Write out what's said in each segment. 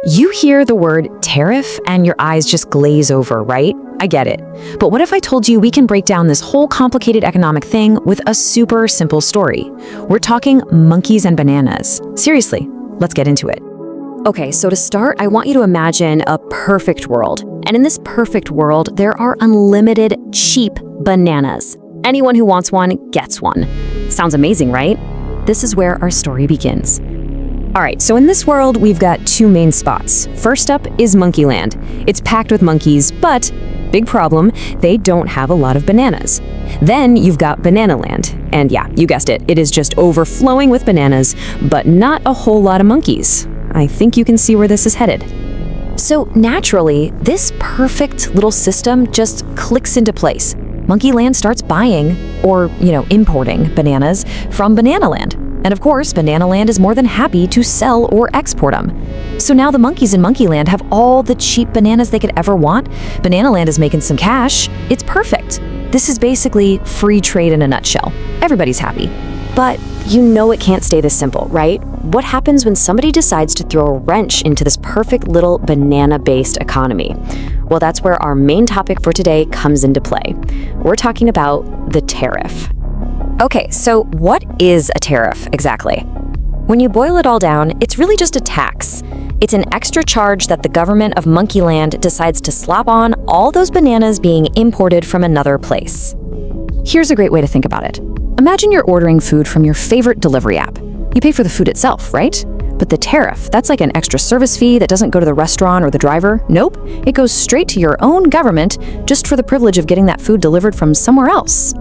You hear the word tariff and your eyes just glaze over, right? I get it. But what if I told you we can break down this whole complicated economic thing with a super simple story? We're talking monkeys and bananas. Seriously, let's get into it. Okay, so to start, I want you to imagine a perfect world. And in this perfect world, there are unlimited cheap bananas. Anyone who wants one gets one. Sounds amazing, right? This is where our story begins. All right, so in this world, we've got two main spots. First up is Monkeyland. It's packed with monkeys, but big problem, they don't have a lot of bananas. Then you've got Banana Land. And yeah, you guessed it, it is just overflowing with bananas, but not a whole lot of monkeys. I think you can see where this is headed. So naturally, this perfect little system just clicks into place. Monkeyland starts buying, or, importing bananas from Banana Land. And of course, Banana Land is more than happy to sell or export them. So now the monkeys in Monkeyland have all the cheap bananas they could ever want. Banana Land is making some cash. It's perfect. This is basically free trade in a nutshell. Everybody's happy. But you know it can't stay this simple, right? What happens when somebody decides to throw a wrench into this perfect little banana-based economy? Well, that's where our main topic for today comes into play. We're talking about the tariff. Okay, so what is a tariff exactly? When you boil it all down, it's really just a tax. It's an extra charge that the government of Monkeyland decides to slap on all those bananas being imported from another place. Here's a great way to think about it. Imagine you're ordering food from your favorite delivery app. You pay for the food itself, right? But the tariff, that's like an extra service fee that doesn't go to the restaurant or the driver. Nope, it goes straight to your own government just for the privilege of getting that food delivered from somewhere else.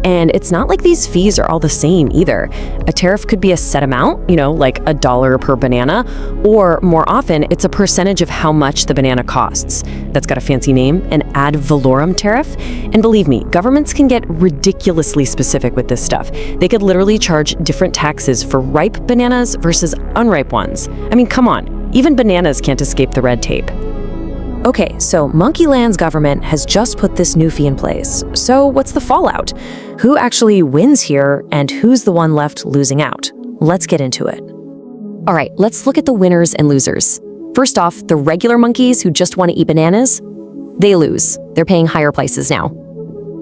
And it's not like these fees are all the same either. A tariff could be a set amount, like $1 per banana, or more often, it's a percentage of how much the banana costs. That's got a fancy name, an ad valorem tariff. And believe me, governments can get ridiculously specific with this stuff. They could literally charge different taxes for ripe bananas versus unripe ones. I mean, come on, even bananas can't escape the red tape. Okay, so Monkeyland's government has just put this new fee in place. So what's the fallout? Who actually wins here, and who's the one left losing out? Let's get into it. All right, let's look at the winners and losers. First off, the regular monkeys who just want to eat bananas, they lose. They're paying higher prices now.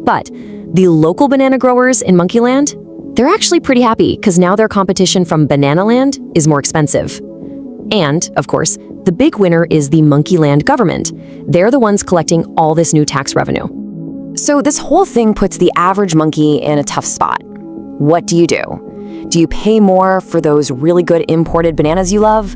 But the local banana growers in Monkeyland, they're actually pretty happy because now their competition from Banana Land is more expensive. And, of course, the big winner is the Monkeyland government. They're the ones collecting all this new tax revenue. So this whole thing puts the average monkey in a tough spot. What do? Do you pay more for those really good imported bananas you love?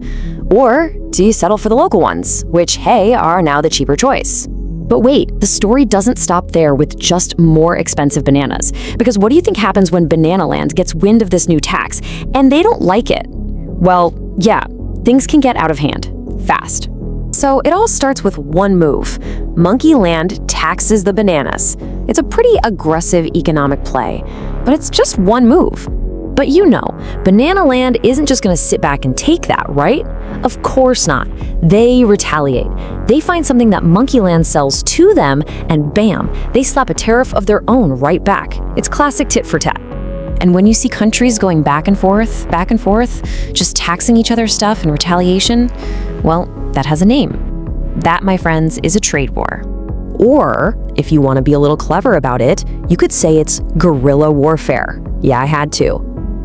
Or do you settle for the local ones, which, hey, are now the cheaper choice? But wait, the story doesn't stop there with just more expensive bananas. Because what do you think happens when Banana Land gets wind of this new tax and they don't like it? Well, yeah, things can get out of hand fast. So it all starts with one move. Monkeyland taxes the bananas. It's a pretty aggressive economic play, but it's just one move. But Banana Land isn't just going to sit back and take that, right? Of course not. They retaliate. They find something that Monkeyland sells to them, and bam, they slap a tariff of their own right back. It's classic tit for tat. And when you see countries going back and forth, just taxing each other's stuff in retaliation, well, that has a name. That, my friends, is a trade war. Or, if you want to be a little clever about it, you could say it's guerrilla warfare. Yeah, I had to.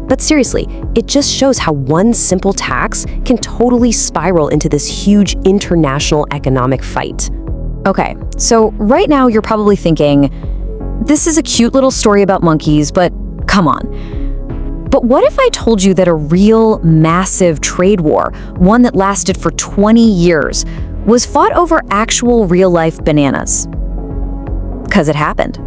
But seriously, it just shows how one simple tax can totally spiral into this huge international economic fight. Okay, so right now you're probably thinking, this is a cute little story about monkeys, but come on. But what if I told you that a real massive trade war, one that lasted for 20 years, was fought over actual real-life bananas? Because it happened.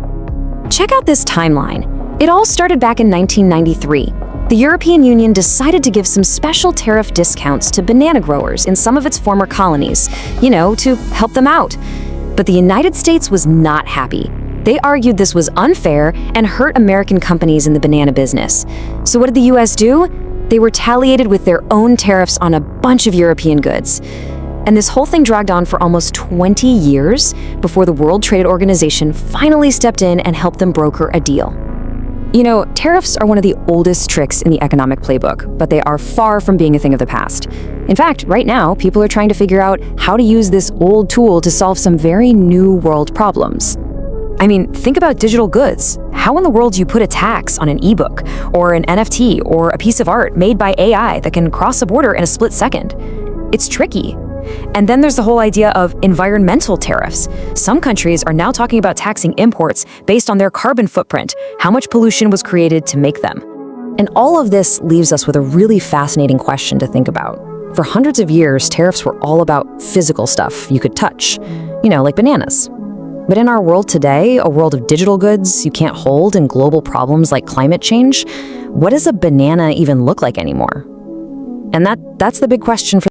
Check out this timeline. It all started back in 1993. The European Union decided to give some special tariff discounts to banana growers in some of its former colonies, to help them out. But the United States was not happy. They argued this was unfair and hurt American companies in the banana business. So what did the US do? They retaliated with their own tariffs on a bunch of European goods. And this whole thing dragged on for almost 20 years before the World Trade Organization finally stepped in and helped them broker a deal. You know, tariffs are one of the oldest tricks in the economic playbook, but they are far from being a thing of the past. In fact, right now, people are trying to figure out how to use this old tool to solve some very new world problems. I mean, think about digital goods. How in the world do you put a tax on an ebook, or an NFT, or a piece of art made by AI that can cross a border in a split second? It's tricky. And then there's the whole idea of environmental tariffs. Some countries are now talking about taxing imports based on their carbon footprint, how much pollution was created to make them. And all of this leaves us with a really fascinating question to think about. For hundreds of years, tariffs were all about physical stuff you could touch, like bananas. But in our world today, a world of digital goods you can't hold and global problems like climate change, what does a banana even look like anymore? And that's the big question for